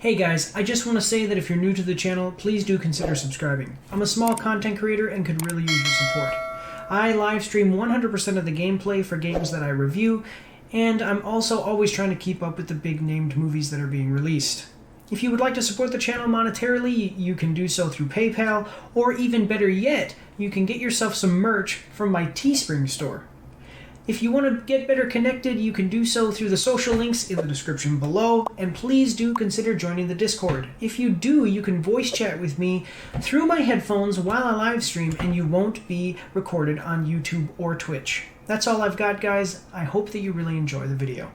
Hey guys, I just want to say that if you're new to the channel, please do consider subscribing. I'm a small content creator and could really use your support. I live stream 100% of the gameplay for games that I review, and I'm also always trying to keep up with the big named movies that are being released. If you would like to support the channel monetarily, you can do so through PayPal, or even better yet, you can get yourself some merch from my Teespring store. If you want to get better connected, you can do so through the social links in the description below, and please do consider joining the Discord. If you do, you can voice chat with me through my headphones while I live stream, and you won't be recorded on YouTube or Twitch. That's all I've got, guys. I hope that you really enjoy the video.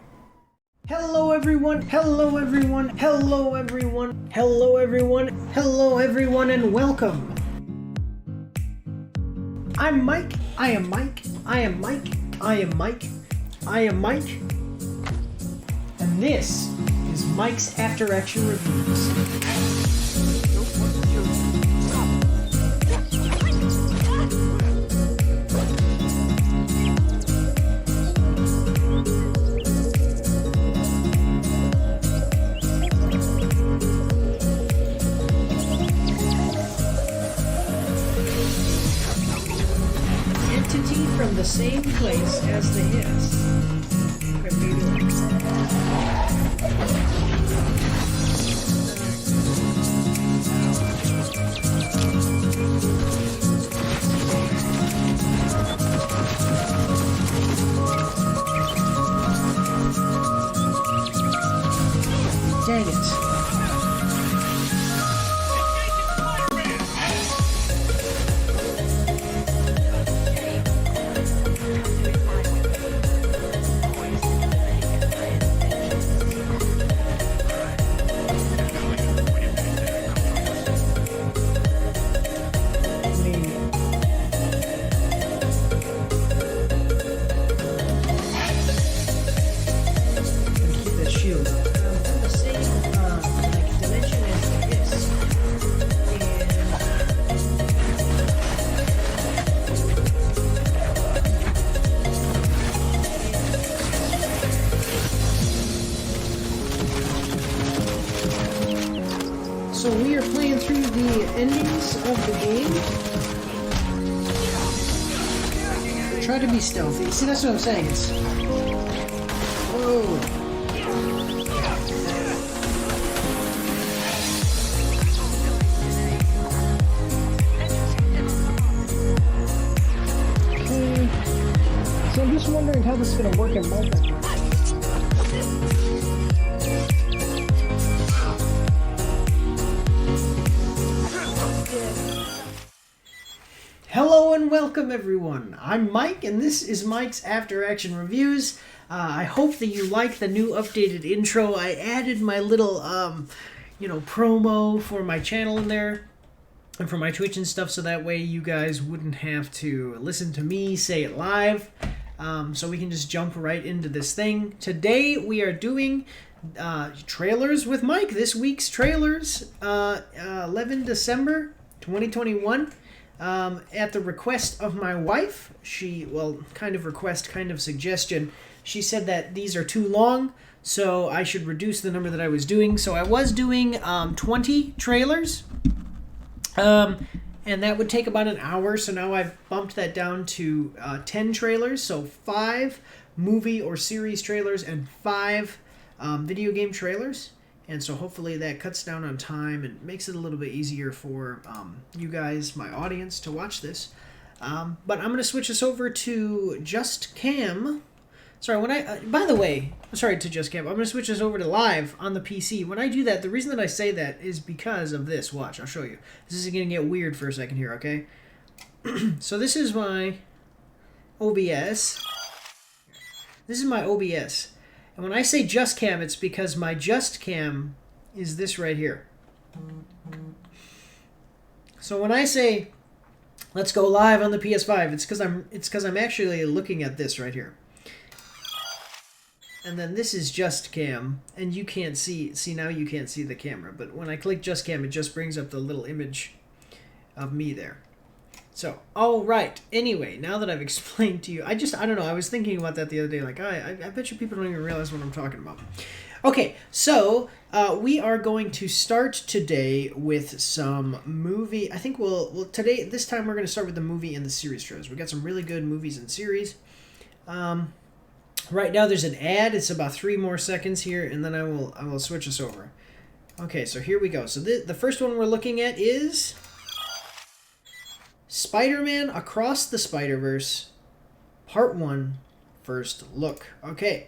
Hello everyone, hello everyone, hello everyone, hello everyone, hello everyone, and welcome. I'm Mike, I am Mike, I am Mike, I am Mike, I am Mike, and this is Mike's After Action Reviews. Entity from the same place as the hiss. Dang it. So we are playing through the endings of the game. Try to be stealthy. See, that's what I'm saying. It's... Whoa. So I'm just wondering how this is going to work in multiplayer. Hello and welcome everyone. I'm Mike and this is Mike's After Action Reviews. I hope that you like the new updated intro. I added my little, promo for my channel in there and for my Twitch and stuff so that way you guys wouldn't have to listen to me say it live. So we can just jump right into this thing. Today we are doing trailers with Mike. This week's trailers, 11 December 2021. At the request of my wife, kind of request, kind of suggestion, she said that these are too long, so I should reduce the number that I was doing. So I was doing 20 trailers, and that would take about an hour, so now I've bumped that down to 10 trailers, so 5 movie or series trailers and 5 video game trailers. And so hopefully that cuts down on time and makes it a little bit easier for you guys, my audience, to watch this. But I'm going to switch this over to Just Cam. Sorry, by the way, sorry to Just Cam. I'm going to switch this over to live on the PC. When I do that, the reason that I say that is because of this. Watch, I'll show you. This is going to get weird for a second here, okay? So this is my OBS. This is my OBS. And when I say Just Cam, it's because my Just Cam is this right here. So when I say let's go live on the PS5, it's because I'm actually looking at this right here. And then this is Just Cam, and you can't see now you can't see the camera, but when I click Just Cam, it just brings up the little image of me there. So, all right. Anyway, now that I've explained to you, I don't know. I was thinking about that the other day. Like, I bet you people don't even realize what I'm talking about. Okay, so we are going to start today with some movie. I think this time we're going to start with the movie and the series shows. We got some really good movies and series. Right now there's an ad. It's about 3 more seconds here, and then I will switch us over. Okay, so here we go. So the first one we're looking at is Spider-Man Across the Spider-Verse, Part 1, First Look. Okay.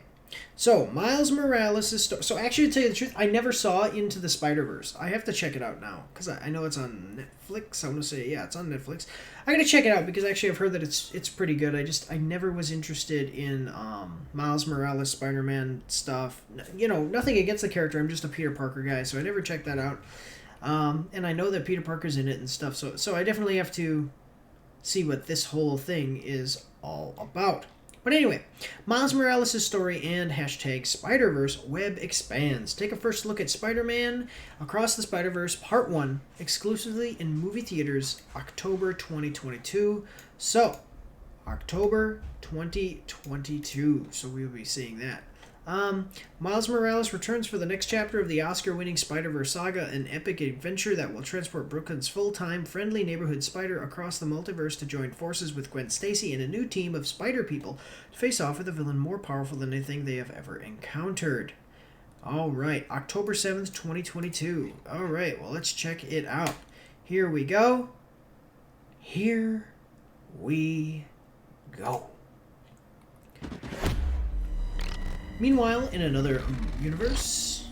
So, Miles Morales' story. So, actually, to tell you the truth, I never saw Into the Spider-Verse. I have to check it out now, because I know it's on Netflix. I want to say, yeah, it's on Netflix. I gotta check it out, because actually I've heard that it's pretty good. I never was interested in Miles Morales Spider-Man stuff. You know, nothing against the character. I'm just a Peter Parker guy, so I never checked that out. And I know that Peter Parker's in it and stuff, so I definitely have to see what this whole thing is all about. But anyway, Miles Morales' story and hashtag Spider-Verse web expands. Take a first look at Spider-Man Across the Spider-Verse Part 1, exclusively in movie theaters, October 2022. So, October 2022. So we will be seeing that. Miles Morales returns for the next chapter of the Oscar-winning Spider-Verse saga, an epic adventure that will transport Brooklyn's full-time, friendly neighborhood Spider across the multiverse to join forces with Gwen Stacy and a new team of Spider people to face off with a villain more powerful than anything they have ever encountered. Alright, October 7th, 2022. Alright, well, let's check it out. Here we go. Here we go. Meanwhile, in another universe...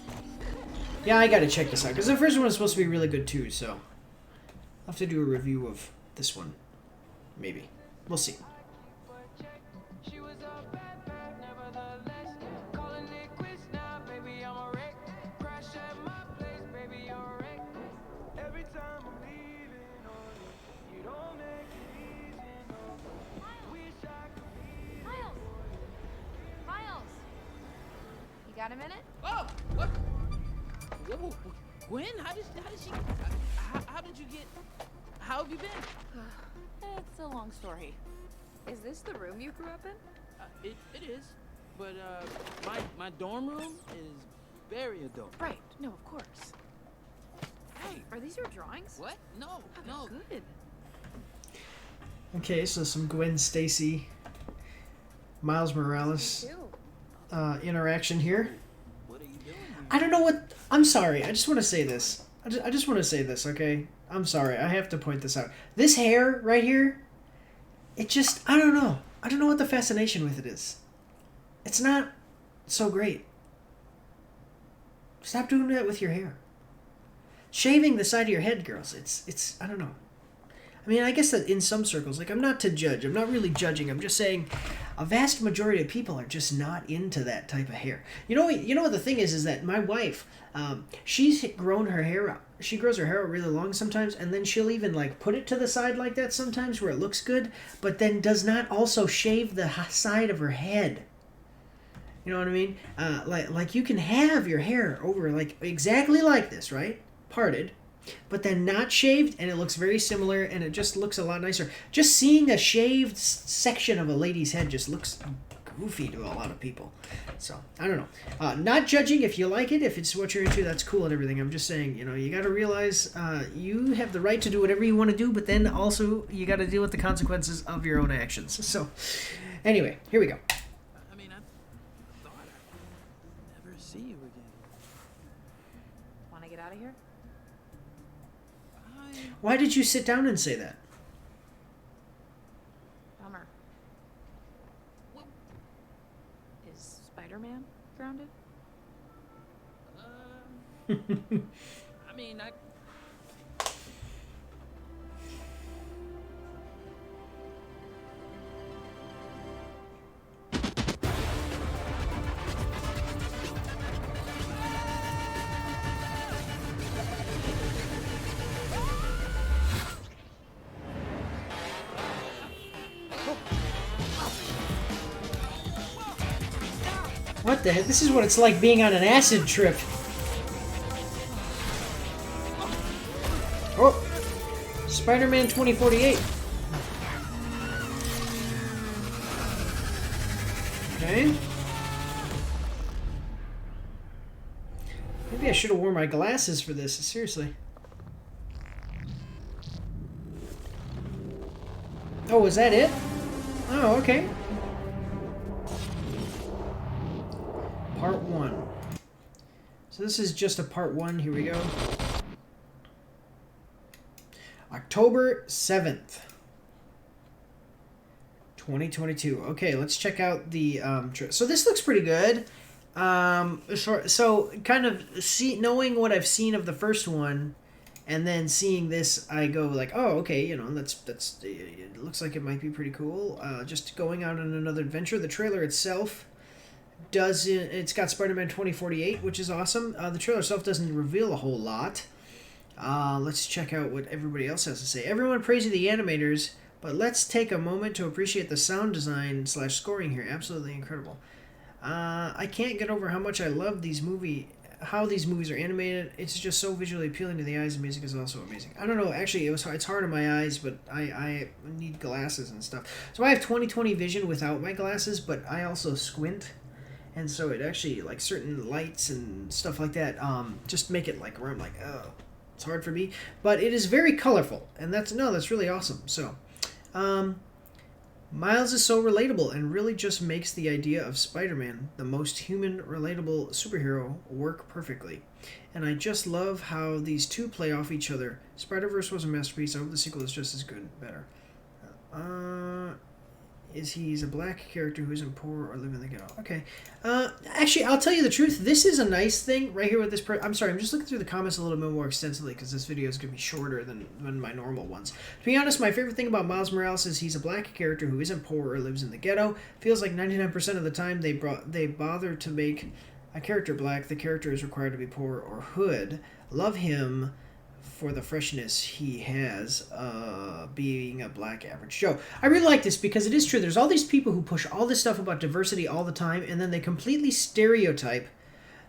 Yeah, I gotta check this out, because the first one was supposed to be really good too, so... I'll have to do a review of this one. Maybe. We'll see. Got a minute? Oh, what? Whoa, Gwen, how did she? How did you get? How have you been? It's a long story. Is this the room you grew up in? It is, but my dorm room is very adult. Right. No, of course. Hey, are these your drawings? What? No, no. Good. Okay, so some Gwen Stacy, Miles Morales interaction here. What are you doing? I don't know what... I'm sorry. I just want to say this. I just want to say this, okay? I'm sorry. I have to point this out. This hair right here, it just... I don't know. I don't know what the fascination with it is. It's not so great. Stop doing that with your hair. Shaving the side of your head, girls. It's... I don't know. I mean, I guess that in some circles, like, I'm not to judge. I'm not really judging. I'm just saying a vast majority of people are just not into that type of hair. You know what the thing is that my wife, she's grown her hair out. She grows her hair out really long sometimes, and then she'll even, like, put it to the side like that sometimes where it looks good, but then does not also shave the side of her head. You know what I mean? Like you can have your hair over, like, exactly like this, right? Parted. But then not shaved, and it looks very similar, and it just looks a lot nicer. Just seeing a shaved section of a lady's head just looks goofy to a lot of people. So, I don't know. Not judging if you like it, if it's what you're into, that's cool and everything. I'm just saying, you got to realize you have the right to do whatever you want to do, but then also you got to deal with the consequences of your own actions. So, anyway, here we go. I mean, I thought I'd never see you again. Want to get out of here? Why did you sit down and say that? Bummer. Is Spider-Man grounded? I mean, What the heck? This is what it's like being on an acid trip. Oh! Spider-Man 2048. Okay. Maybe I should have worn my glasses for this, seriously. Oh, is that it? Oh, okay. Part 1. So this is just a part 1. Here we go. October 7th. 2022. Okay, let's check out the so this looks pretty good. So kind of knowing what I've seen of the first one, and then seeing this, I go like, oh, okay, you know, that's it looks like it might be pretty cool. Just going out on another adventure. The trailer itself it's got Spider-Man 2048, which is awesome. The trailer itself doesn't reveal a whole lot. Let's check out what everybody else has to say. Everyone praising the animators, but let's take a moment to appreciate the sound design / scoring here. Absolutely incredible. I can't get over how much I love how these movies are animated. It's just so visually appealing to the eyes. The music is also amazing. I don't know, actually, it's hard on my eyes, but I need glasses and stuff. So I have 20/20 vision without my glasses, but I also squint. And so it actually, like, certain lights and stuff like that, just make it like where I'm like, oh, it's hard for me. But it is very colorful, and that's really awesome. So, Miles is so relatable and really just makes the idea of Spider-Man, the most human, relatable superhero, work perfectly. And I just love how these two play off each other. Spider-Verse was a masterpiece. I hope the sequel is just as good, better. He's a black character who isn't poor or living in the ghetto. Okay. Actually, I'll tell you the truth. this is a nice thing right here with this. I'm sorry, I'm just looking through the comments a little bit more extensively because this video is going to be shorter than my normal ones. To be honest, my favorite thing about Miles Morales is he's a black character who isn't poor or lives in the ghetto. Feels like 99% of the time they bother to make a character black. The character is required to be poor or hood. Love him for the freshness he has, being a black average Joe. I really like this because it is true. There's all these people who push all this stuff about diversity all the time, and then they completely stereotype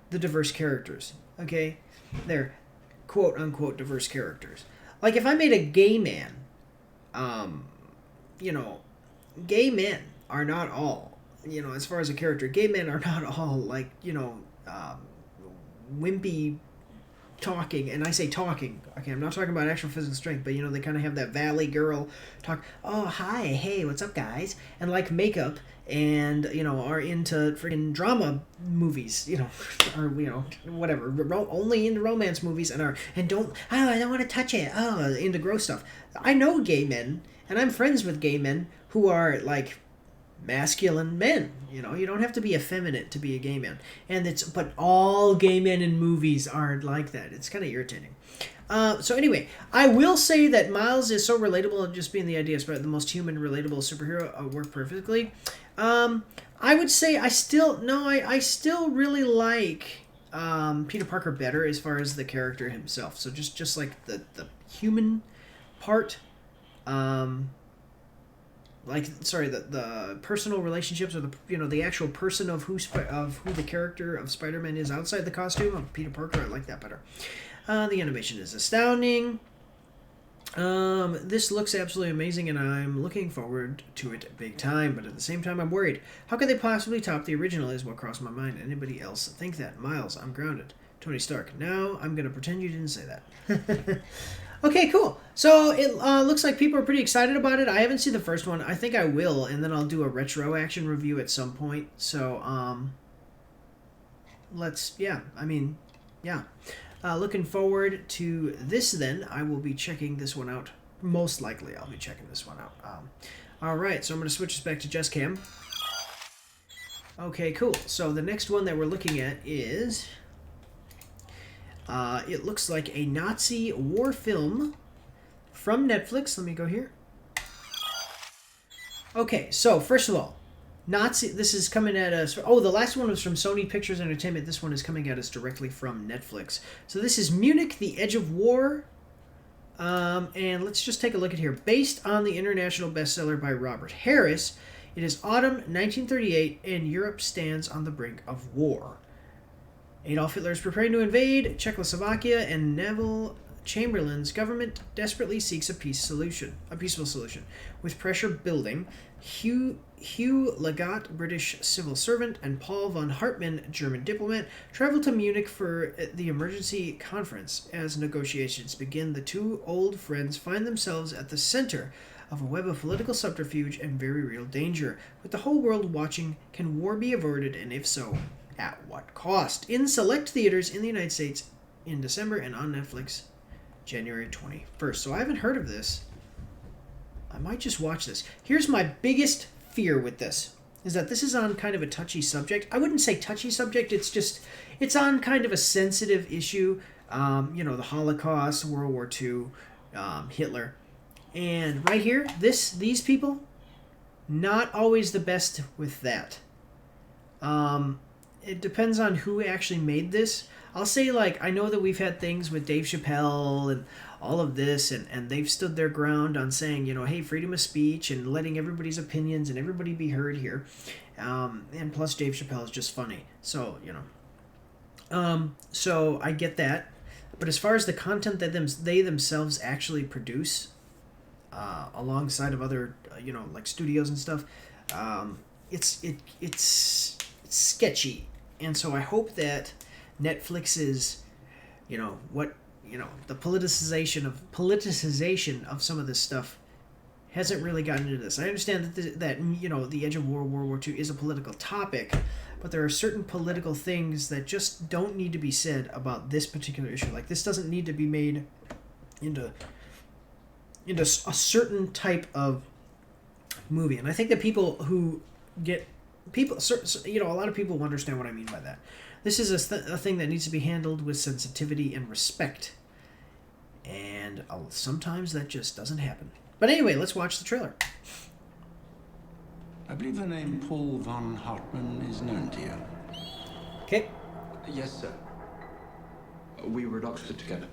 the diverse characters. Okay? They're quote-unquote diverse characters. Like, if I made a gay man, you know, gay men are not all, you know, as far as a character, gay men are not all, like, you know, wimpy talking, and I say talking, okay, I'm not talking about actual physical strength, but, you know, they kind of have that valley girl talk, oh, hi, hey, what's up, guys, and like makeup, and, you know, are into freaking drama movies, you know, or, you know, whatever, only into romance movies, and I don't want to touch it, into gross stuff. I know gay men, and I'm friends with gay men who are, like, masculine men. You know, you don't have to be effeminate to be a gay man. But all gay men in movies aren't like that. It's kind of irritating. So anyway, I will say that Miles is so relatable, and just being the idea of the most human, relatable superhero work perfectly. I would say I still really like Peter Parker better as far as the character himself. So just like the human part. The personal relationships, or the actual person of who the character of Spider-Man is outside the costume of Peter Parker. I like that better. The animation is astounding. This looks absolutely amazing, and I'm looking forward to it big time. But at the same time, I'm worried. How could they possibly top the original? Is what crossed my mind. Anybody else think that? Miles, I'm grounded. Tony Stark. Now I'm gonna pretend you didn't say that. Okay, cool. So it looks like people are pretty excited about it. I haven't seen the first one. I think I will, and then I'll do a retro action review at some point. So, looking forward to this then. I will be checking this one out. Most likely, I'll be checking this one out. All right, so I'm going to switch this back to Just Cam. Okay, cool. So the next one that we're looking at is... it looks like a Nazi war film from Netflix. Let me go here. Okay, so first of all, this is coming at us... Oh, the last one was from Sony Pictures Entertainment. This one is coming at us directly from Netflix. So this is Munich, The Edge of War. And let's just take a look at here. Based on the international bestseller by Robert Harris, it is autumn 1938, and Europe stands on the brink of war. Adolf Hitler is preparing to invade Czechoslovakia, and naval Chamberlain's government desperately seeks a peaceful solution. With pressure building, Hugh Legat, British civil servant, and Paul von Hartmann, German diplomat, travel to Munich for the emergency conference. As negotiations begin, the two old friends find themselves at the center of a web of political subterfuge and very real danger. With the whole world watching, can war be averted, and if so, at what cost? In select theaters in the United States in December and on Netflix January 21st. So I haven't heard of this. I might just watch this. Here's my biggest fear with this, is that this is on kind of a touchy subject. I wouldn't say touchy subject, it's on kind of a sensitive issue. The Holocaust, World War II, Hitler. And right here, these people, not always the best with that. It depends on who actually made this. I'll say, I know that we've had things with Dave Chappelle and all of this, and they've stood their ground on saying, hey, freedom of speech and letting everybody's opinions and everybody be heard here. And plus, Dave Chappelle is just funny. So, so I get that. But as far as the content that they themselves actually produce, alongside of other, like studios and stuff, it's sketchy. And so I hope that Netflix's, the politicization of some of this stuff hasn't really gotten into this. I understand that the edge of World War II is a political topic, but there are certain political things that just don't need to be said about this particular issue. Like, this doesn't need to be made into a certain type of movie. And I think that a lot of people understand what I mean by that. This is a thing that needs to be handled with sensitivity and respect. And sometimes that just doesn't happen. But anyway, let's watch the trailer. I believe the name Paul von Hartmann is known to you. Okay. Yes, sir. We were at Oxford together.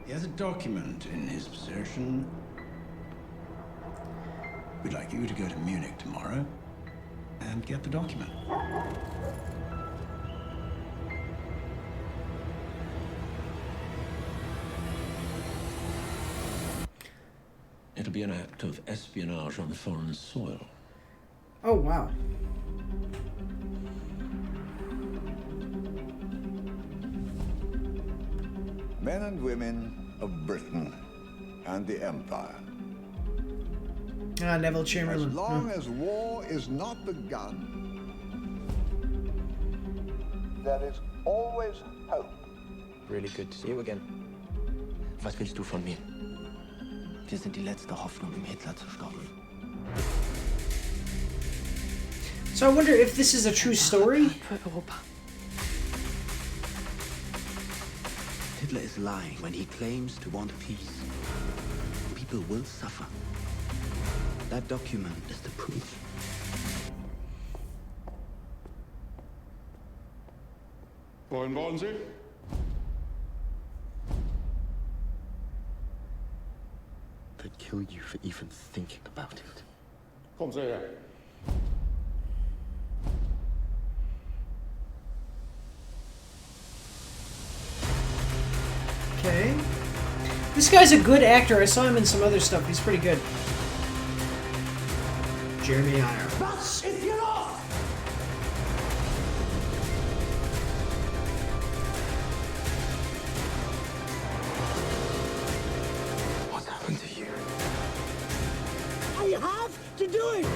He has a document in his possession. We'd like you to go to Munich tomorrow and get the document. It'll be an act of espionage on foreign soil. Oh, wow. Men and women of Britain and the Empire. Neville Chamberlain. As long as war is not begun, there is always hope. Really good to see you again. Was willst du von mir? Wir sind die letzte Hoffnung, um Hitler zu stoppen. So I wonder if this is a true story. Hitler is lying when he claims to want peace. People will suffer. That document is the proof. Wohin wollen Sie? They'd kill you for even thinking about it. Kommen Sie her. Okay. This guy's a good actor. I saw him in some other stuff. He's pretty good. Jeremy Irons. Was ist hier los? What's happened to you? I have to do it!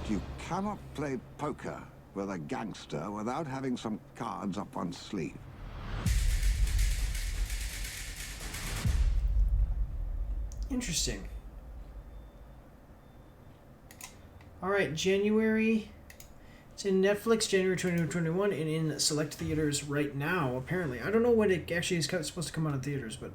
You cannot play poker with a gangster without having some cards up one's sleeve. Interesting. All right, January. It's in Netflix, January 2021, and in select theaters right now, apparently. I don't know when it actually is supposed to come out in theaters, but...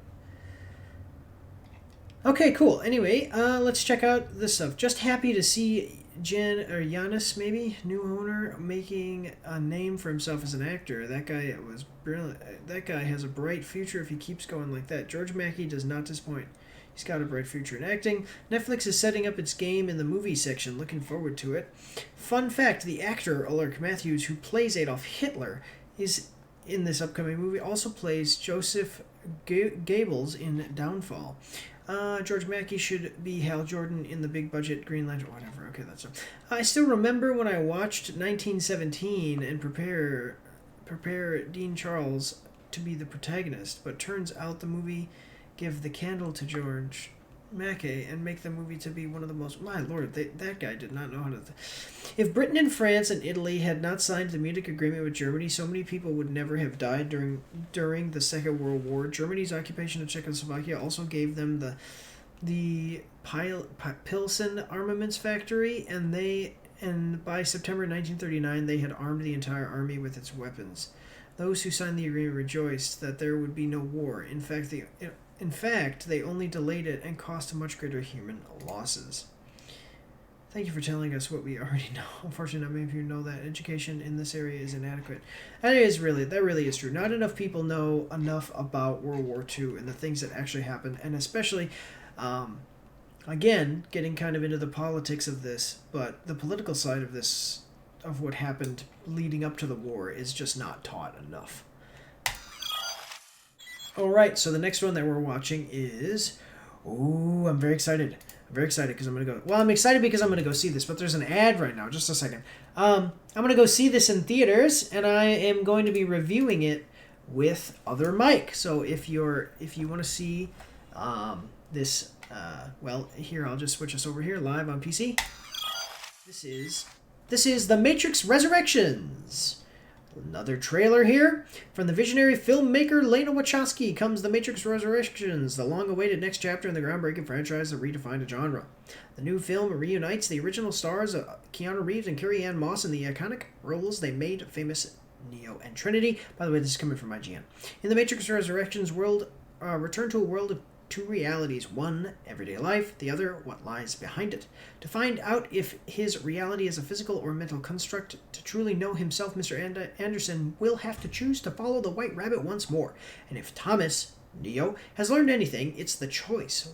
Okay, cool. Anyway, let's check out this stuff. Just happy to see Giannis, maybe, new owner, making a name for himself as an actor. That guy was brilliant. That guy has a bright future if he keeps going like that. George Mackey does not disappoint. He's got a bright future in acting. Netflix is setting up its game in the movie section. Looking forward to it. Fun fact, the actor Ulrich Matthews, who plays Adolf Hitler, is in this upcoming movie, also plays Joseph Goebbels in Downfall. George Mackey should be Hal Jordan in the big budget Green Lantern. Whatever. Okay, that's it. I still remember when I watched 1917 and prepare Dean Charles to be the protagonist, but turns out the movie give the candle to George Mackey and make the movie to be one of the most... My lord, that guy did not know how to... If Britain and France and Italy had not signed the Munich Agreement with Germany, so many people would never have died during the Second World War. Germany's occupation of Czechoslovakia also gave them the Pilsen armaments factory, and by September 1939 they had armed the entire army with its weapons. Those who signed the agreement rejoiced that there would be no war. In fact, they only delayed it and caused much greater human losses. Thank you for telling us what we already know. Unfortunately, not many of you know that education in this area is inadequate. That really is true. Not enough people know enough about World War II and the things that actually happened, and especially, again, getting kind of into the politics of this, but the political side of this, of what happened leading up to the war, is just not taught enough. Alright, so the next one that we're watching is... Ooh, I'm very excited. I'm very excited because I'm going to go... Well, I'm excited because I'm going to go see this, but there's an ad right now. Just a second. I'm going to go see this in theaters, and I am going to be reviewing it with other Mike. So if you want to see this... well, here, I'll just switch us over here, live on PC. This is The Matrix Resurrections. Another trailer here. From the visionary filmmaker Lena Wachowski comes The Matrix Resurrections, the long-awaited next chapter in the groundbreaking franchise that redefined a genre. The new film reunites the original stars of Keanu Reeves and Carrie-Anne Moss in the iconic roles they made famous, Neo and Trinity. By the way, this is coming from IGN. In The Matrix Resurrections world, return to a world of two realities. One, everyday life. The other, what lies behind it. To find out if his reality is a physical or mental construct, to truly know himself, Mr. Anderson will have to choose to follow the White Rabbit once more. And if Thomas, Neo, has learned anything, it's the choice.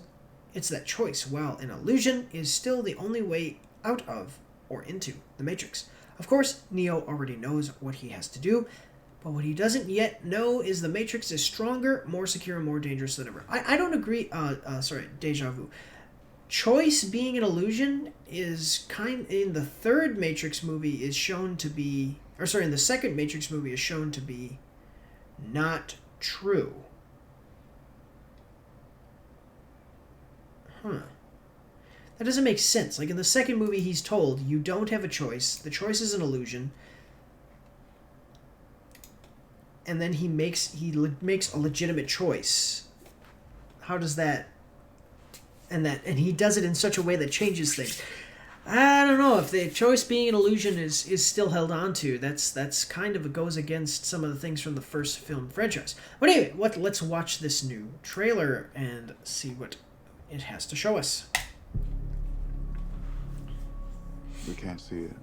It's that choice, while an illusion is still the only way out of or into the Matrix. Of course, Neo already knows what he has to do, but what he doesn't yet know is the Matrix is stronger, more secure, and more dangerous than ever. I don't agree. Deja vu. Choice being an illusion is in the third Matrix movie is shown to be, in the second Matrix movie is shown to be not true. That doesn't make sense. Like in the second movie, he's told you don't have a choice. The choice is an illusion. And then he makes a legitimate choice. How does that? And he does it in such a way that changes things. I don't know if the choice being an illusion is still held on to. That's kind of goes against some of the things from the first film franchise. But anyway, let's watch this new trailer and see what it has to show us. We can't see it.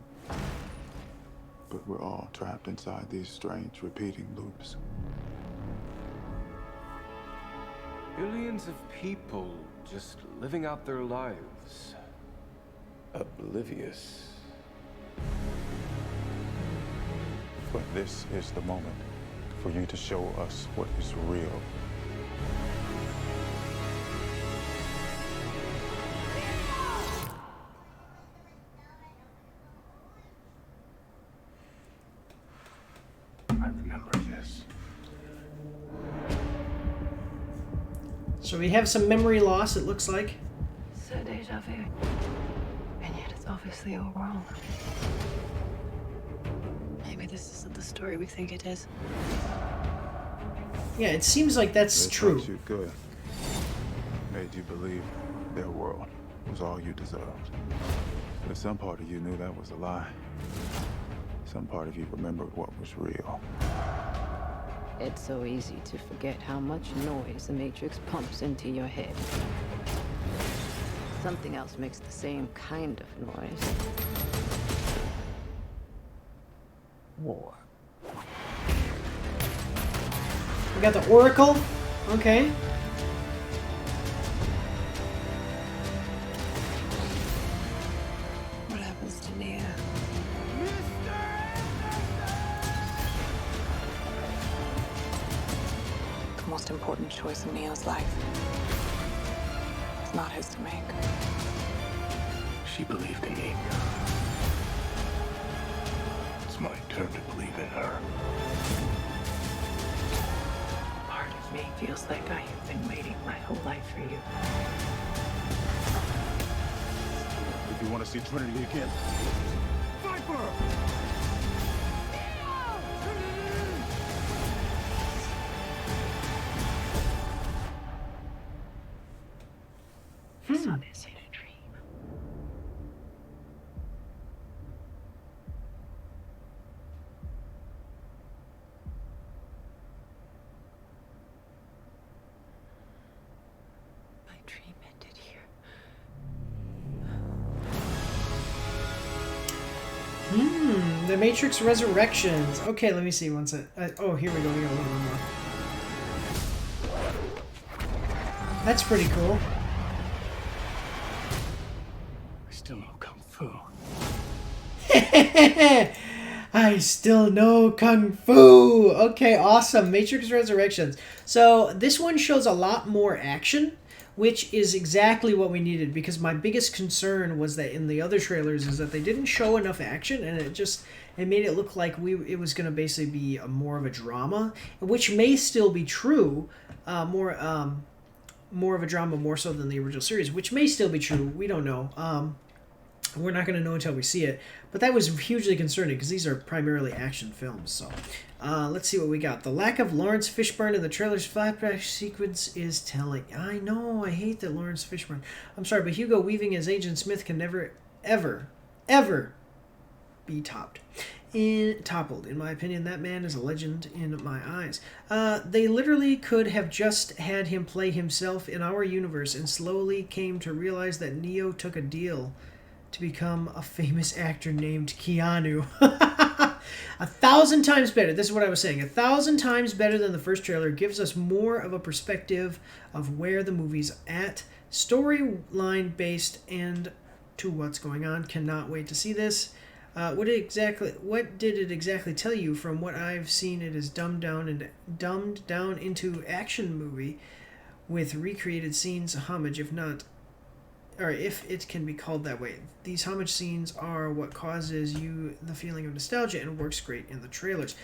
But we're all trapped inside these strange, repeating loops. Billions of people just living out their lives, oblivious. But this is the moment for you to show us what is real. So we have some memory loss, it looks like. So deja vu. And yet it's obviously all wrong. Maybe this isn't the story we think it is. Yeah, it seems like that's true. You good. Made you believe their world was all you deserved. But some part of you knew that was a lie. Some part of you remembered what was real. It's so easy to forget how much noise the Matrix pumps into your head. Something else makes the same kind of noise. War. We got the Oracle. Okay. the most important choice in Neo's life. It's not his to make. She believed in me. It's my turn to believe in her. Part of me feels like I have been waiting my whole life for you. If you want to see Trinity again, fight for her! I saw this in a dream. My dream ended here. The Matrix Resurrections. Okay, let me see one sec. Oh, here we go. We got a little bit more. That's pretty cool. I still know Kung Fu. I still know Kung Fu. Okay, awesome. Matrix Resurrections. So this one shows a lot more action, which is exactly what we needed, because my biggest concern was that in the other trailers is that they didn't show enough action, and it made it look like it was going to basically be more of a drama, which may still be true, more of a drama more so than the original series, which may still be true. We don't know. We're not going to know until we see it. But that was hugely concerning because these are primarily action films. So let's see what we got. The lack of Lawrence Fishburne in the trailer's flashback sequence is telling. I know. I hate that Lawrence Fishburne. I'm sorry, but Hugo Weaving as Agent Smith can never, ever, ever be toppled. In my opinion, that man is a legend in my eyes. They literally could have just had him play himself in our universe and slowly came to realize that Neo took a deal to become a famous actor named Keanu. 1,000 times better. This is what I was saying. 1,000 times better than the first trailer. Gives us more of a perspective of where the movie's at. Storyline based and to what's going on. Cannot wait to see this. What did it exactly tell you? From what I've seen, it is dumbed down into action movie with recreated scenes, homage, if it can be called that way. These homage scenes are what causes you the feeling of nostalgia and works great in the trailers.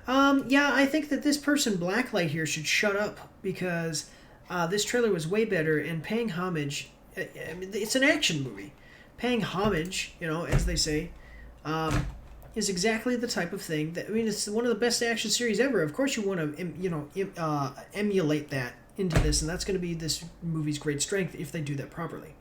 Yeah, I think that this person Blacklight here should shut up, because this trailer was way better, and paying homage, I mean, it's an action movie. Paying homage, as they say, is exactly the type of thing that, I mean, it's one of the best action series ever. Of course you want to, emulate that into this, and that's going to be this movie's great strength if they do that properly.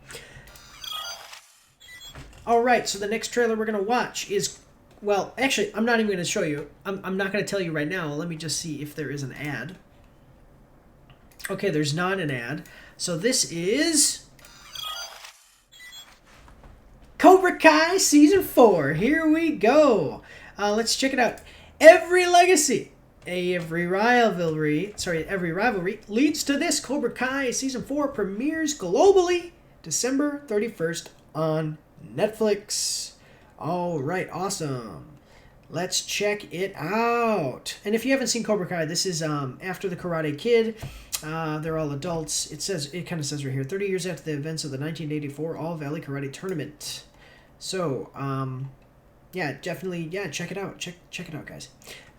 All right, so the next trailer we're going to watch is, well, actually, I'm not even going to show you. I'm not going to tell you right now. Let me just see if there is an ad. Okay, there's not an ad. So this is Cobra Kai Season 4. Here we go. Let's check it out. Every legacy, every rivalry leads to this. Cobra Kai Season 4 premieres globally December 31st on Netflix. All right, awesome. Let's check it out. And if you haven't seen Cobra Kai, this is after the Karate Kid. They're all adults. It kind of says right here, 30 years after the events of the 1984 All Valley Karate Tournament. So, yeah, definitely, check it out. Check it out, guys.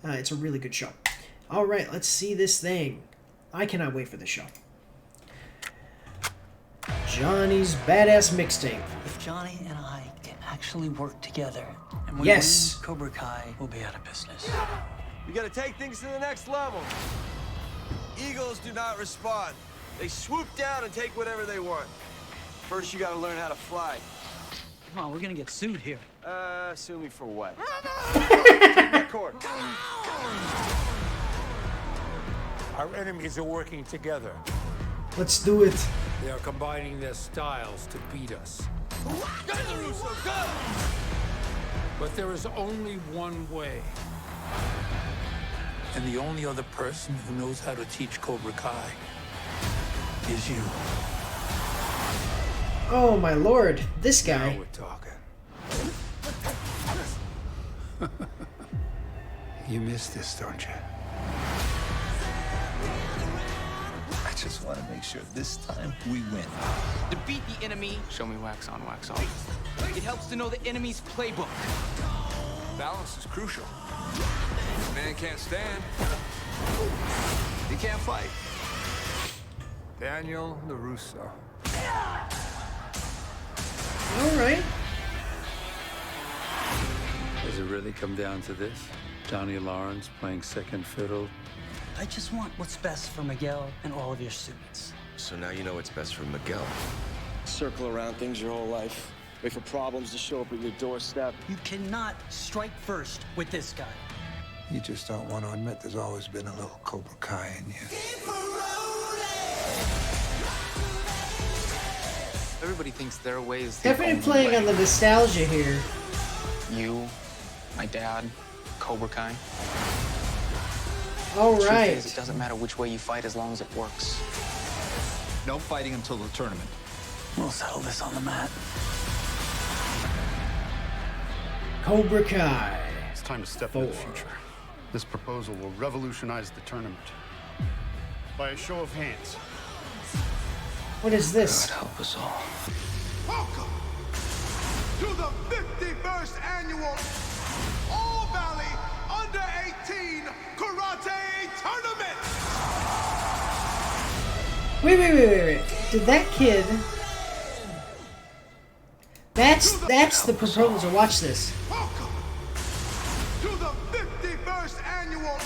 It's a really good show. All right, let's see this thing. I cannot wait for this show. Johnny's Badass Mixtape. If Johnny and I can actually work together, and we win, Cobra Kai will be out of business. We gotta take things to the next level. Eagles do not respond. They swoop down and take whatever they want. First, you gotta learn how to fly. Come on, we're gonna get sued here. Sue me for what? Take that cord. Our enemies are working together. Let's do it. They are combining their styles to beat us. But there is only one way. And the only other person who knows how to teach Cobra Kai is you. Oh my lord, this guy. Now we're talking. You miss this, don't you? just want to make sure this time we win. To beat the enemy, Show me wax on, wax off. it helps to know the enemy's playbook. Balance is crucial. Man can't stand. You can't fight. Daniel LaRusso. All right. Does it really come down to this? Johnny Lawrence playing second fiddle? I just want what's best for Miguel and all of your students. So now you know what's best for Miguel. Circle around things your whole life. Wait for problems to show up at your doorstep. You cannot strike first with this guy. You just don't want to admit there's always been a little Cobra Kai in you. Everybody thinks their way is the Definitely only playing way. on the nostalgia here. You, my dad, Cobra Kai. All Truth right. is, it doesn't matter which way you fight as long as it works. No fighting until the tournament. We'll settle this on the mat. Cobra Kai. It's time to step into the future. This proposal will revolutionize the tournament. By a show of hands. What is this? God help us all. Welcome to the 51st annual All Valley Under 18 Karate Tournament. Wait. Did that kid? That's the proposal. Watch this. Welcome to the 51st annual.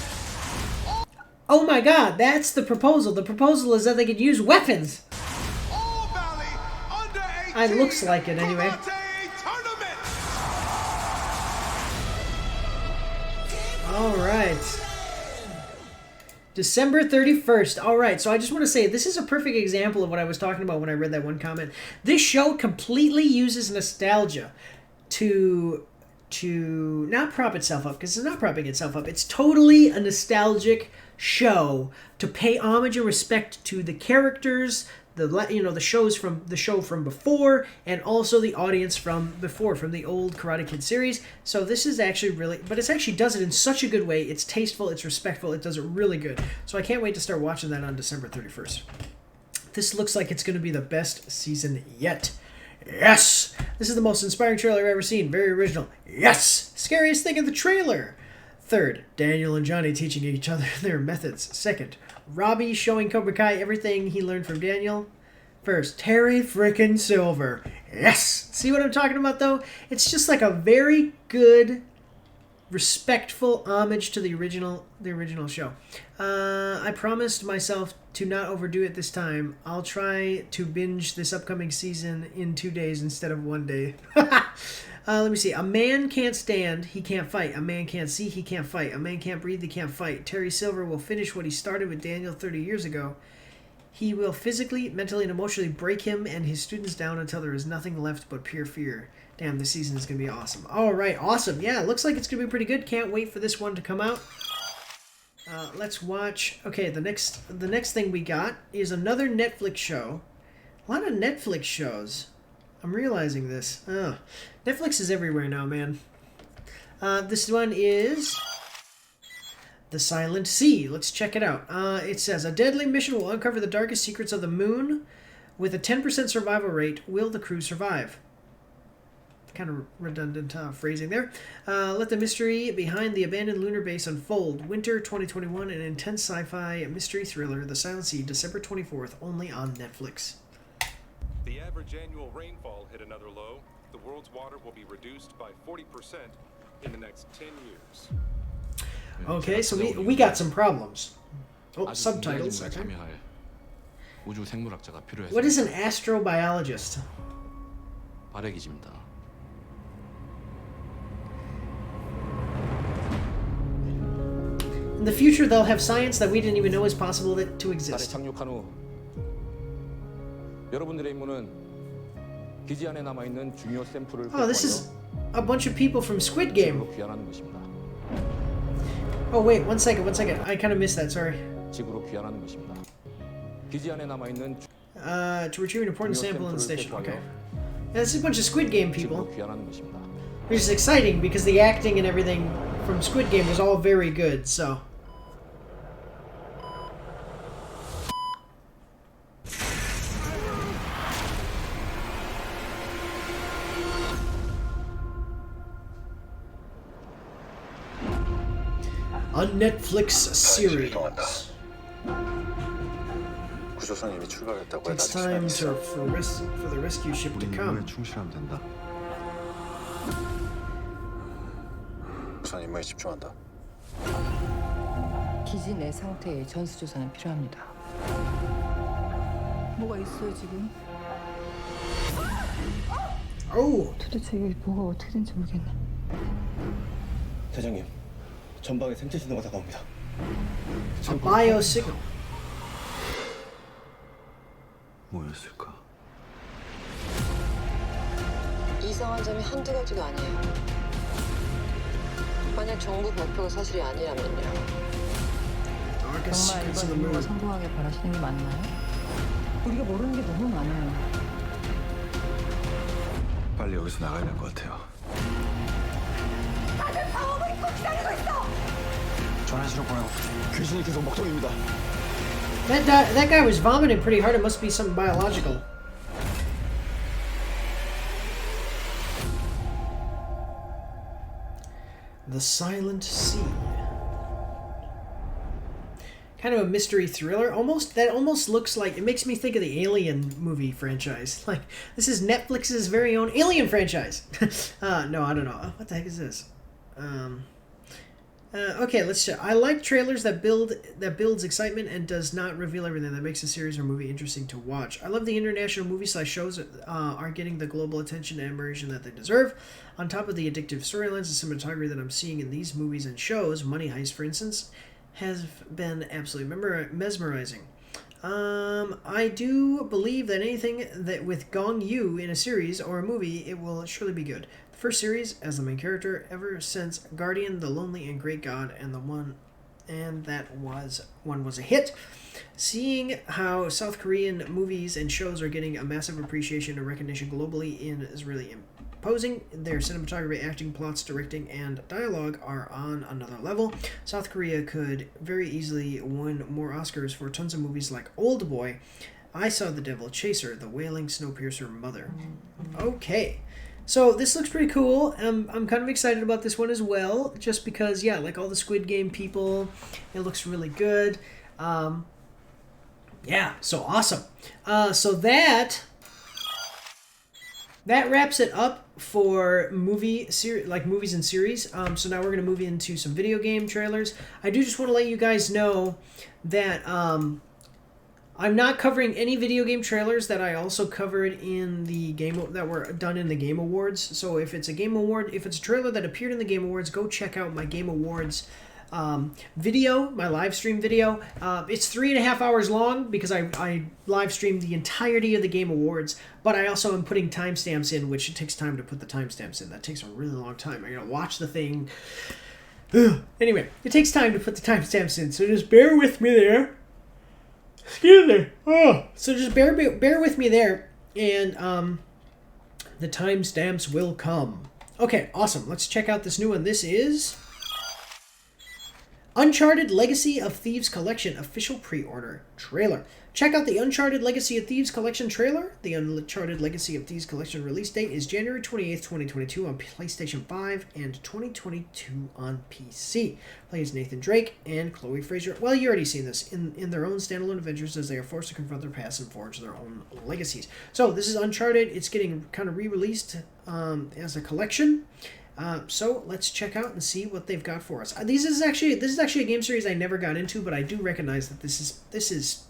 Oh my God, that's the proposal. The proposal is that they could use weapons. All Valley Under 18 It looks like it anyway. Karate Tournament. All right. December 31st. All right, so I just want to say this is a perfect example of what I was talking about when I read that one comment. This show completely uses nostalgia to not prop itself up, because it's not propping itself up. It's totally a nostalgic show to pay homage and respect to the characters, the show from before, and also the audience from before, from the old Karate Kid series. So this is actually really, but it actually does it in such a good way. It's tasteful, it's respectful, it does it really good. So I can't wait to start watching that on December 31st. This looks like it's going to be the best season yet. Yes! This is the most inspiring trailer I've ever seen. Very original. Yes! Scariest thing in the trailer. Third, Daniel and Johnny teaching each other their methods. Second, Robbie showing Cobra Kai everything he learned from Daniel. First, Terry frickin' Silver. Yes! See what I'm talking about, though? It's just like a very good, respectful homage to the original show. I promised myself to not overdo it this time. I'll try to binge this upcoming season in 2 days instead of 1 day. Let me see. A man can't stand, he can't fight. A man can't see, he can't fight. A man can't breathe, he can't fight. Terry Silver will finish what he started with Daniel 30 years ago. He will physically, mentally, and emotionally break him and his students down until there is nothing left but pure fear. Damn, this season is going to be awesome. All right, awesome. Yeah, it looks like it's going to be pretty good. Can't wait for this one to come out. Let's watch. Okay, the next thing we got is another Netflix show. A lot of Netflix shows. I'm realizing this. Oh, Netflix is everywhere now, man. This one is The Silent Sea. Let's check it out. It says, a deadly mission will uncover the darkest secrets of the moon. With a 10% survival rate, will the crew survive? Kind of redundant phrasing there. Let the mystery behind the abandoned lunar base unfold. Winter 2021, an intense sci-fi mystery thriller, The Silent Sea, December 24th, only on Netflix. The average annual rainfall hit another low. The world's water will be reduced by 40% in the next 10 years. Okay, so we got some problems. Oh, subtitles. Okay. What is an astrobiologist? In the future, they'll have science that we didn't even know is possible to exist. Oh, this is a bunch of people from Squid Game. Oh, wait, one second. I kind of missed that, sorry. To retrieve an important sample in the station. Okay. Yeah, this is a bunch of Squid Game people. Which is exciting because the acting and everything from Squid Game was all very good, so. A Netflix series. 구조선 이미 출발했다고 해. It's time for the rescue ship to come. 충실하면 된다. 우선 임무에 집중한다. 기지 내 상태의 전수조사는 필요합니다. 뭐가 있어요 지금? 오. 도대체 이게 뭐가 어떻게 된지 모르겠네. 대장님, 전방에 생체 신호가 다가옵니다. A bio signal. 뭐였을까? 이상한 점이 한두 가지가 아니에요. 만약 정부 발표가 사실이 아니라면요. 정말 이번 임무가 성공하길 바라시는 게 맞나요? 우리가 모르는 게 너무 많아요. 빨리 여기서 나가야 될 것 같아요. 다들 방어복 입고 기다리고 있어! 전환실로 보내고 귀신이 계속 먹통입니다. That guy was vomiting pretty hard. It must be something biological. The Silent Sea. Kind of a mystery thriller. That almost looks like, it makes me think of the Alien movie franchise. Like, this is Netflix's very own Alien franchise. No, I don't know. What the heck is this? Okay, let's check. I like trailers that builds excitement and does not reveal everything. That makes a series or movie interesting to watch. I love the international movie/shows are getting the global attention and admiration that they deserve. On top of the addictive storylines and cinematography that I'm seeing in these movies and shows, Money Heist, for instance, has been absolutely mesmerizing. I do believe that anything that with Gong Yu in a series or a movie, it will surely be good. The first series as the main character ever since Guardian, The Lonely and Great God, and one was a hit. Seeing how South Korean movies and shows are getting a massive appreciation and recognition globally is really imposing. Their cinematography, acting, plots, directing, and dialogue are on another level. South Korea could very easily win more Oscars for tons of movies like Old Boy, I Saw the Devil, Chaser, The Wailing, Snowpiercer, Mother. Okay. So this looks pretty cool. I'm kind of excited about this one as well, just because, yeah, like all the Squid Game people, it looks really good. Yeah, so awesome. So that wraps it up for movies and series. So now we're gonna move into some video game trailers. I do just want to let you guys know that I'm not covering any video game trailers that I also covered in the game that were done in the Game Awards. So if it's a Game Award, if it's a trailer that appeared in the Game Awards, go check out my Game Awards video, my live stream video. It's 3.5 hours long because I live streamed the entirety of the Game Awards, but I also am putting timestamps in, which it takes time to put the timestamps in. That takes a really long time. I gotta watch the thing. Anyway, it takes time to put the timestamps in, so just bear with me there. Excuse me. Oh. So just bear with me there, and the timestamps will come. Okay, awesome. Let's check out this new one. This is Uncharted Legacy of Thieves Collection official pre-order trailer. Check out the Uncharted Legacy of Thieves Collection trailer. The Uncharted Legacy of Thieves Collection release date is January 28th, 2022 on PlayStation 5 and 2022 on PC. Plays Nathan Drake and Chloe Fraser. Well, you already seen this in their own standalone adventures as they are forced to confront their past and forge their own legacies. So this is Uncharted. It's getting kind of re-released as a collection. So let's check out and see what they've got for us. This is actually a game series I never got into, but I do recognize that this is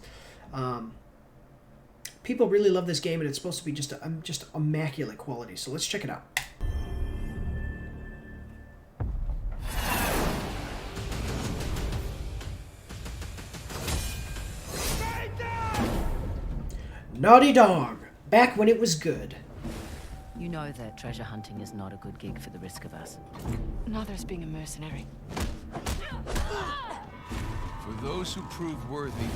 people really love this game, and it's supposed to be just immaculate quality. So let's check it out. Naughty Dog, back when it was good. You know that treasure hunting is not a good gig for the risk of us. Neither's being a mercenary. For those who prove worthy,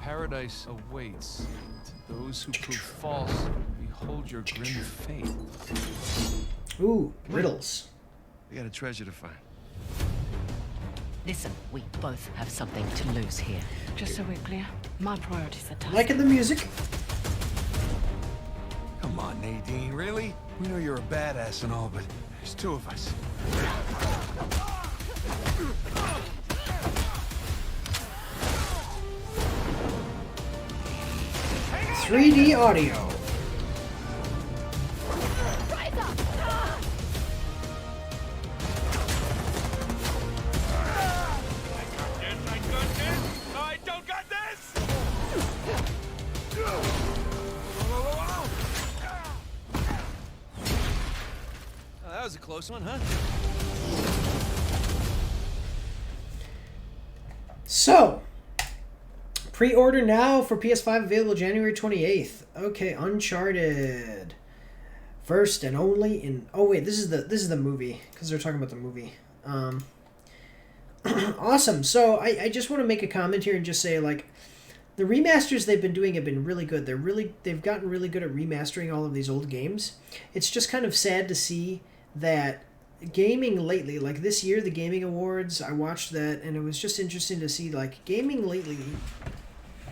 paradise awaits. To those who prove false, behold your grim fate. Ooh, riddles. We got a treasure to find. Listen, we both have something to lose here. Just so we're clear, my priorities are tight. Liking the music. Come on, Nadine, really? We know you're a badass and all, but there's two of us. 3D audio. I don't got this! Oh, that was a close one, huh? So, pre-order now for PS5, available January 28th. Okay, Uncharted. First and only in... Oh wait, this is the movie, because they're talking about the movie. Awesome. So I just want to make a comment here and just say, like, the remasters they've been doing have been really good. They've gotten really good at remastering all of these old games. It's just kind of sad to see that gaming lately, like this year, the Gaming Awards, I watched that, and it was just interesting to see, like, gaming lately,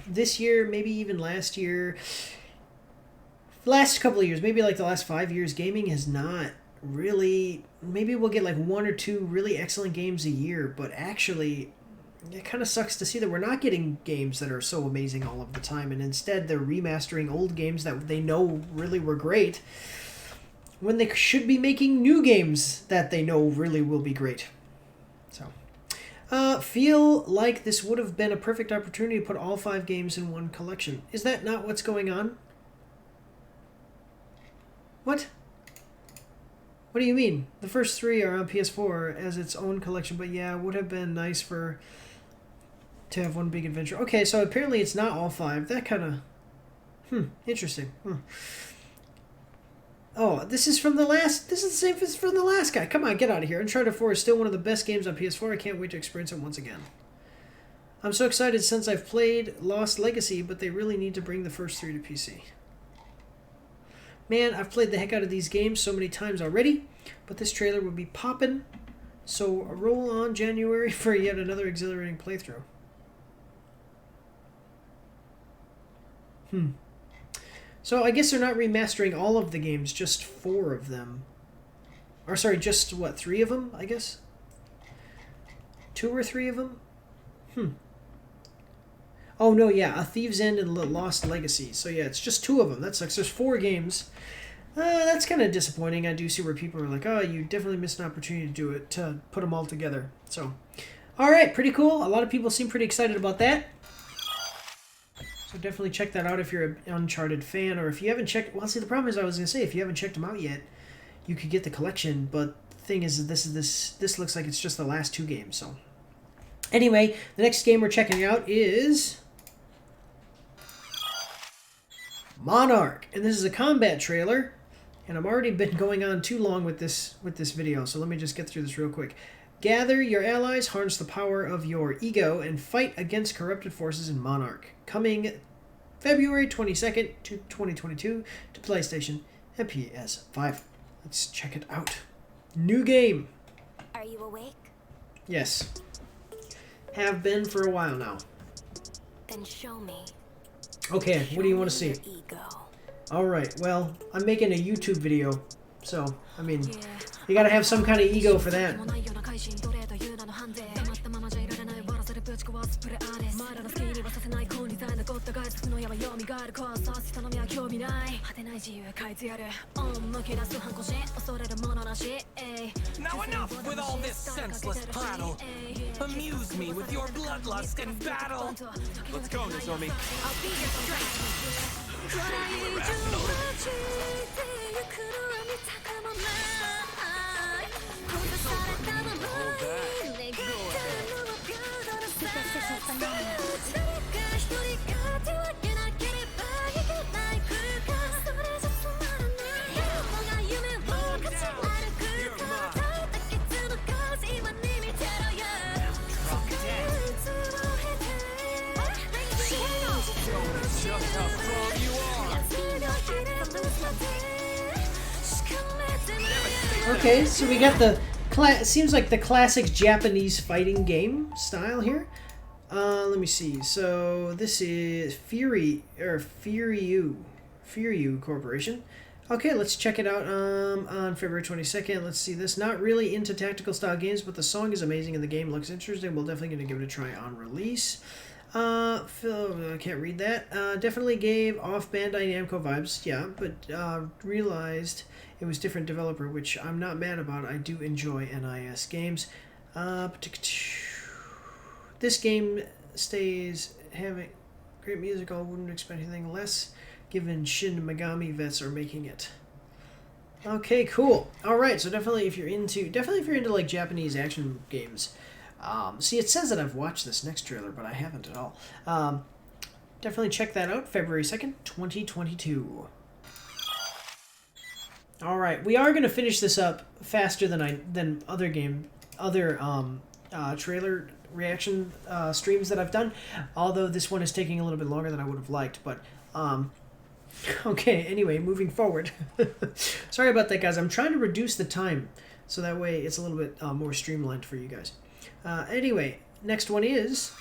this year, maybe even last year, last couple of years, maybe like the last 5 years, gaming has not really, maybe we'll get like 1 or 2 really excellent games a year, but actually it kind of sucks to see that we're not getting games that are so amazing all of the time, and instead they're remastering old games that they know really were great when they should be making new games that they know really will be great. So feel like this would have been a perfect opportunity to put all 5 games in one collection. Is that not what's going on? What? What do you mean? The first 3 are on PS4 as its own collection, but yeah, it would have been nice to have one big adventure. Okay, so apparently it's not all 5. That kind of... interesting. Oh, this is from the last... This is the same as from the last guy. Come on, get out of here. Uncharted 4 is still one of the best games on PS4. I can't wait to experience it once again. I'm so excited since I've played Lost Legacy, but they really need to bring the first 3 to PC. Man, I've played the heck out of these games so many times already, but this trailer would be poppin'. So roll on January for yet another exhilarating playthrough. So I guess they're not remastering all of the games, just 4 of them. Or sorry, just what, 3 of them, I guess? 2 or 3 of them? Oh no, yeah, A Thieves' End and Lost Legacy. So yeah, it's just 2 of them. That sucks. There's 4 games. That's kind of disappointing. I do see where people are like, oh, you definitely missed an opportunity to do it, to put them all together. So, alright, pretty cool. A lot of people seem pretty excited about that. So definitely check that out if you're an Uncharted fan, or if you haven't checked... Well, see, the problem is, I was going to say, if you haven't checked them out yet, you could get the collection, but the thing is, this looks like it's just the last 2 games, so... Anyway, the next game we're checking out is... Monarch, and this is a combat trailer, and I've already been going on too long with this video, so let me just get through this real quick. Gather your allies, harness the power of your ego, and fight against corrupted forces in Monarch. Coming February 22nd to 2022 to PlayStation and PS5. Let's check it out. New game. Are you awake? Yes. Have been for a while now. Then show me. Okay, what do you want to see? Alright, well, I'm making a YouTube video, so, I mean, you gotta have some kind of ego for that. Now enough with all this senseless prattle. Amuse me with your bloodlust and battle. Let's go, Nozomi. I'll be your strength. Okay, so we got the seems like the classic Japanese fighting game style here. Let me see. So this is Furyu Corporation. Okay, let's check it out on February 22nd. Let's see this. Not really into tactical style games, but the song is amazing and the game looks interesting. We're definitely going to give it a try on release. I can't read that. Definitely gave off Bandai Namco vibes, yeah, but realized it was different developer, which I'm not mad about. I do enjoy NIS games. This game stays having great music. I wouldn't expect anything less, given Shin Megami vets are making it. Okay, cool. All right, so definitely if you're into like Japanese action games. See, it says that I've watched this next trailer, but I haven't at all. Definitely check that out. February 2nd, 2022. All right, we are going to finish this up faster than other trailer reaction streams that I've done. Although this one is taking a little bit longer than I would have liked, but okay. Anyway, moving forward. Sorry about that, guys. I'm trying to reduce the time so that way it's a little bit more streamlined for you guys. Anyway, next one is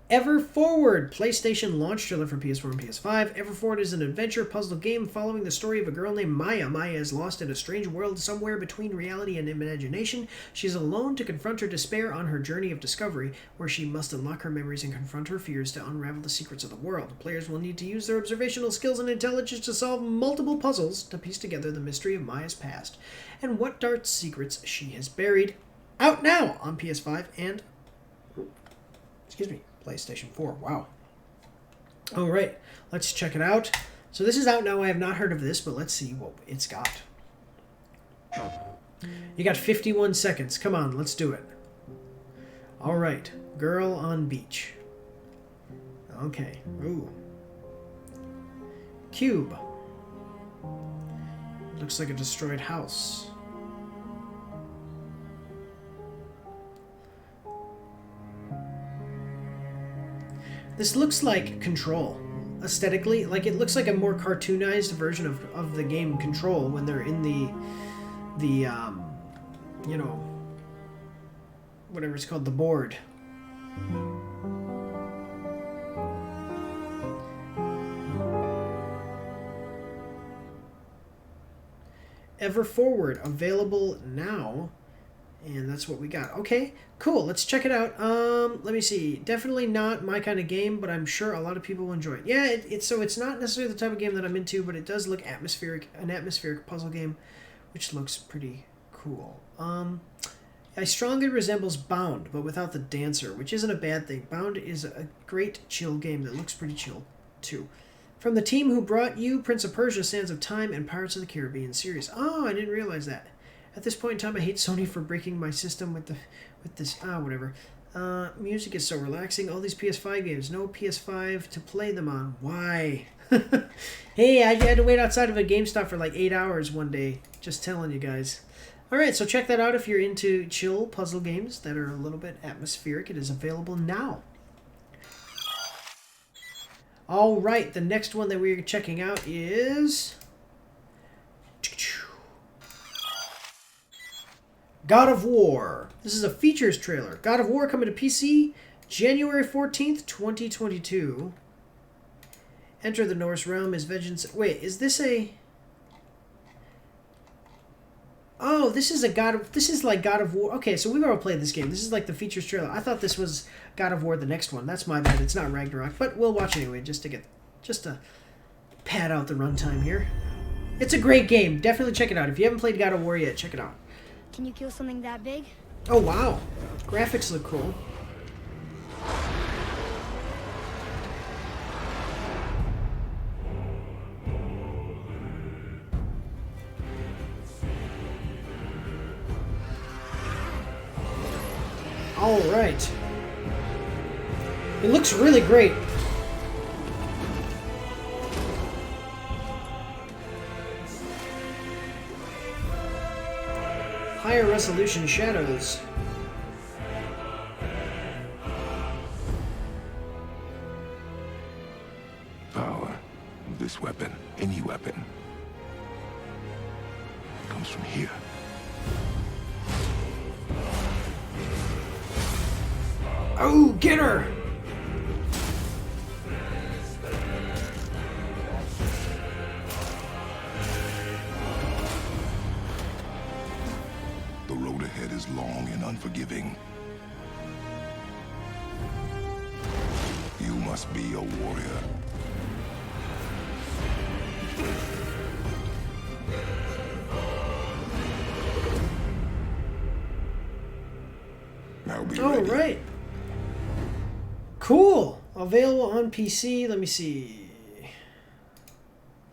Ever Forward, PlayStation launch trailer for PS4 and PS5. Ever Forward is an adventure puzzle game following the story of a girl named Maya. Maya is lost in a strange world somewhere between reality and imagination. She is alone to confront her despair on her journey of discovery, where she must unlock her memories and confront her fears to unravel the secrets of the world. Players will need to use their observational skills and intelligence to solve multiple puzzles to piece together the mystery of Maya's past and what dark secrets she has buried. Out now on PS5 and PlayStation 4. Wow. All right, let's check it out. So this is out now. I have not heard of this, but let's see what it's got. You got 51 seconds. Come on, let's do it. All right, girl on beach. Okay. Ooh. Cube. Looks like a destroyed house. This looks like Control. Aesthetically, like it looks like a more cartoonized version of the game Control when they're in the you know, whatever it's called, the board. Ever Forward, available now. And that's what we got. Okay, cool. Let's check it out. Let me see. Definitely not my kind of game, but I'm sure a lot of people will enjoy it. Yeah, it's not necessarily the type of game that I'm into, but it does look atmospheric, an atmospheric puzzle game, which looks pretty cool. It strongly resembles Bound, but without the dancer, which isn't a bad thing. Bound is a great chill game that looks pretty chill, too. From the team who brought you Prince of Persia, Sands of Time, and Pirates of the Caribbean series. Oh, I didn't realize that. At this point in time, I hate Sony for breaking my system with this. Whatever. Music is so relaxing. All these PS5 games. No PS5 to play them on. Why? Hey, I had to wait outside of a GameStop for like 8 hours one day. Just telling you guys. Alright, so check that out if you're into chill puzzle games that are a little bit atmospheric. It is available now. Alright, the next one that we're checking out is God of War. This is a features trailer. God of War coming to PC January 14th, 2022. Enter the Norse realm as vengeance. Wait, is this a... Oh, this is like God of War. Okay, so we've already played this game. This is like the features trailer. I thought this was God of War, the next one. That's my bad. It's not Ragnarok, but we'll watch anyway just to pad out the runtime here. It's a great game. Definitely check it out. If you haven't played God of War yet, check it out. Can you kill something that big? Oh, wow. Graphics look cool. All right. It looks really great. Higher resolution shadows. Power of this weapon, any weapon, comes from here. Oh, get her! The road ahead is long and unforgiving. must be a warrior. Now be All ready. right. Cool. Available on PC. Let me see.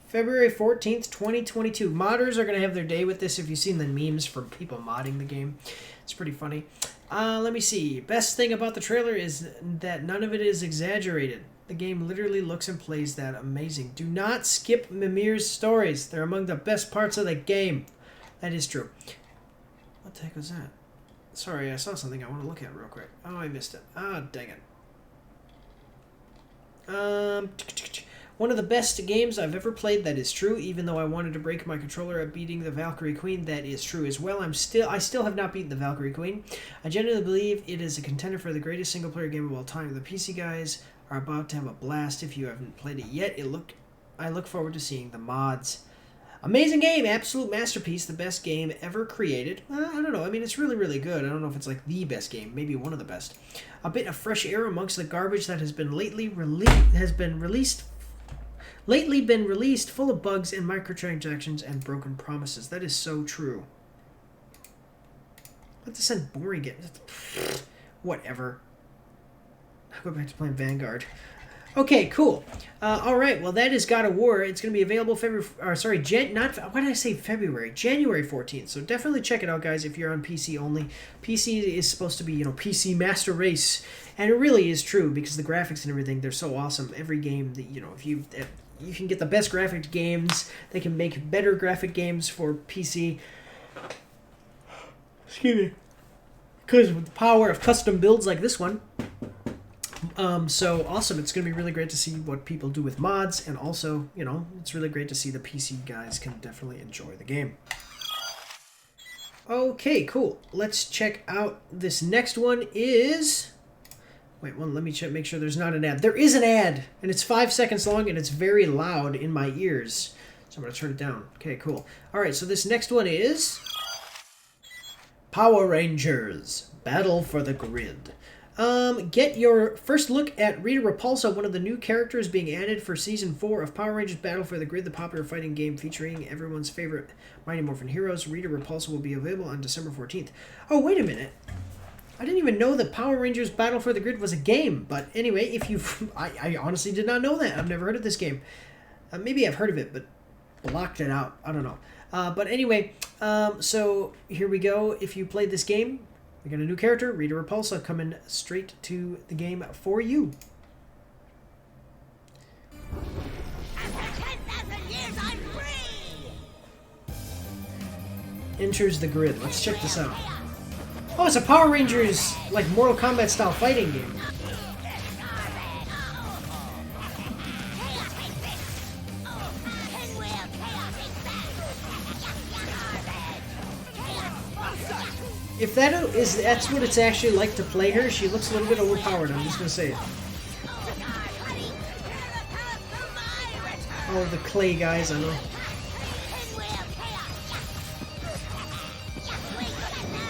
February 14th, 2022. Modders are going to have their day with this. If you've seen the memes from people modding the game, it's pretty funny. Let me see. Best thing about the trailer is that none of it is exaggerated. The game literally looks and plays that amazing. Do not skip Mimir's stories. They're among the best parts of the game. That is true. What the heck was that? Sorry, I saw something I want to look at real quick. Oh, I missed it. Ah, dang it. One of the best games I've ever played. That is true. Even though I wanted to break my controller at beating the Valkyrie Queen, that is true as well. I still have not beaten the Valkyrie Queen. I genuinely believe it is a contender for the greatest single-player game of all time. The PC guys are about to have a blast. If you haven't played it yet, I look forward to seeing the mods. Amazing game, absolute masterpiece, the best game ever created. I don't know. I mean, it's really, really good. I don't know if it's like the best game, maybe one of the best. A bit of fresh air amongst the garbage that has been lately released, full of bugs and microtransactions and broken promises. That is so true. Let this end boring. Whatever. I'll go back to playing Vanguard. Okay, cool. All right, well, that is God of War. It's going to be available January 14th. So definitely check it out, guys, if you're on PC only. PC is supposed to be, PC Master Race, and it really is true because the graphics and everything, they're so awesome. Every game that, if you can get the best graphic games, they can make better graphic games for PC. Excuse me. Because with the power of custom builds like this one. So awesome. It's going to be really great to see what people do with mods, and also, it's really great to see the PC guys can definitely enjoy the game. Okay, cool. Let's check out this next one is... Wait, let me make sure there's not an ad. There is an ad, and it's 5 seconds long, and it's very loud in my ears. So I'm going to turn it down. Okay, cool. All right, so this next one is... Power Rangers, Battle for the Grid. Get your first look at Rita Repulsa, one of the new characters being added for Season 4 of Power Rangers Battle for the Grid, the popular fighting game featuring everyone's favorite Mighty Morphin heroes. Rita Repulsa will be available on December 14th. Oh, wait a minute. I didn't even know that Power Rangers Battle for the Grid was a game. But anyway, if you've... I honestly did not know that. I've never heard of this game. Maybe I've heard of it, but blocked it out. I don't know. But anyway, so here we go. If you played this game... We got a new character, Rita Repulsa, coming straight to the game for you. After 10,000 years, I'm free! Enters the grid. Let's check this out. Oh, it's a Power Rangers, like, Mortal Kombat style fighting game. If that's what it's actually like to play her, she looks a little bit overpowered, I'm just gonna say it. Oh, the clay guys, I know.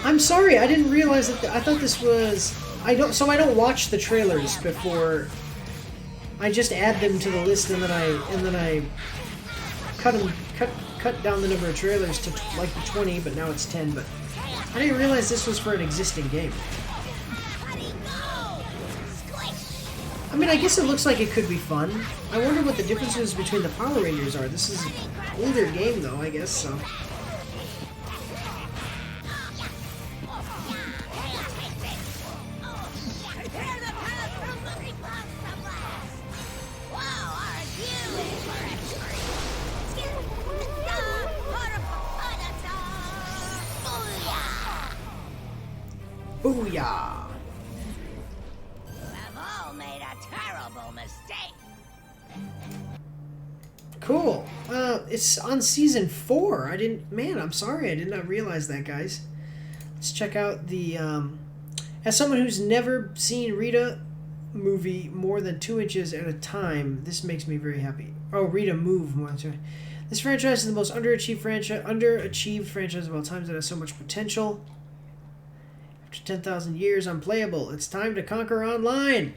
I'm sorry, I didn't realize that. I thought this was... I don't watch the trailers before. I just add them to the list, and then I cut down the number of trailers to like 20, but now it's 10, but I didn't realize this was for an existing game. I mean, I guess it looks like it could be fun. I wonder what the differences between the Power Rangers are. This is an older game, though, I guess, so... Booyah! We've all made a terrible mistake. Cool. It's on Season 4. Man, I'm sorry. I did not realize that, guys. Let's check out the... As someone who's never seen Rita movie more than 2 inches at a time, this makes me very happy. Oh, Rita move more than 2 inches. This franchise is the most underachieved franchise of all time that has so much potential. After 10,000 years, unplayable. It's time to conquer online.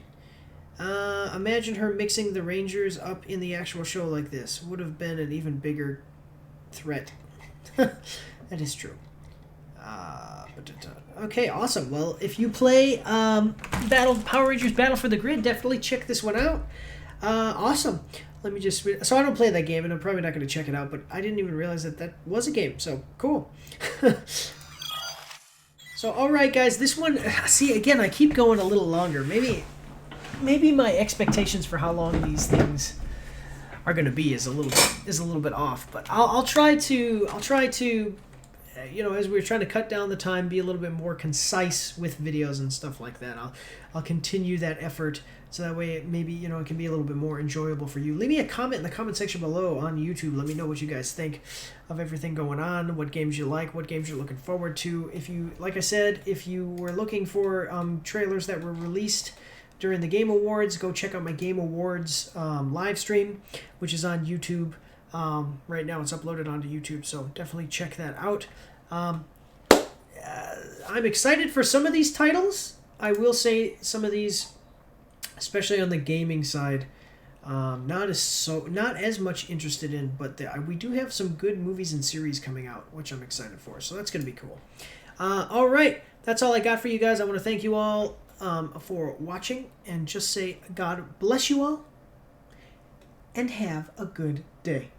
Imagine her mixing the Rangers up in the actual show like this. Would have been an even bigger threat. That is true. Okay, awesome. Well, if you play Power Rangers Battle for the Grid, definitely check this one out. Awesome. Let me just... So I don't play that game, and I'm probably not going to check it out, but I didn't even realize that that was a game, so cool. So, alright, guys, this one... See, again, I keep going a little longer. Maybe my expectations for how long these things are going to be is a little bit off, but I'll try to you know, as we're trying to cut down the time, be a little bit more concise with videos and stuff like that. I'll continue that effort, so that way maybe, you know, it can be a little bit more enjoyable for you. Leave me a comment in the comment section below on YouTube. Let me know what you guys think of everything going on, what games you like, what games you're looking forward to. If you, like I said, if you were looking for trailers that were released during the Game Awards, go check out my Game Awards live stream, which is on YouTube. Right now it's uploaded onto YouTube, so definitely check that out. I'm excited for some of these titles. I will say some of these, especially on the gaming side, not as much interested in, but we do have some good movies and series coming out, which I'm excited for, so that's going to be cool. All right, that's all I got for you guys. I want to thank you all for watching, and just say God bless you all, and have a good day.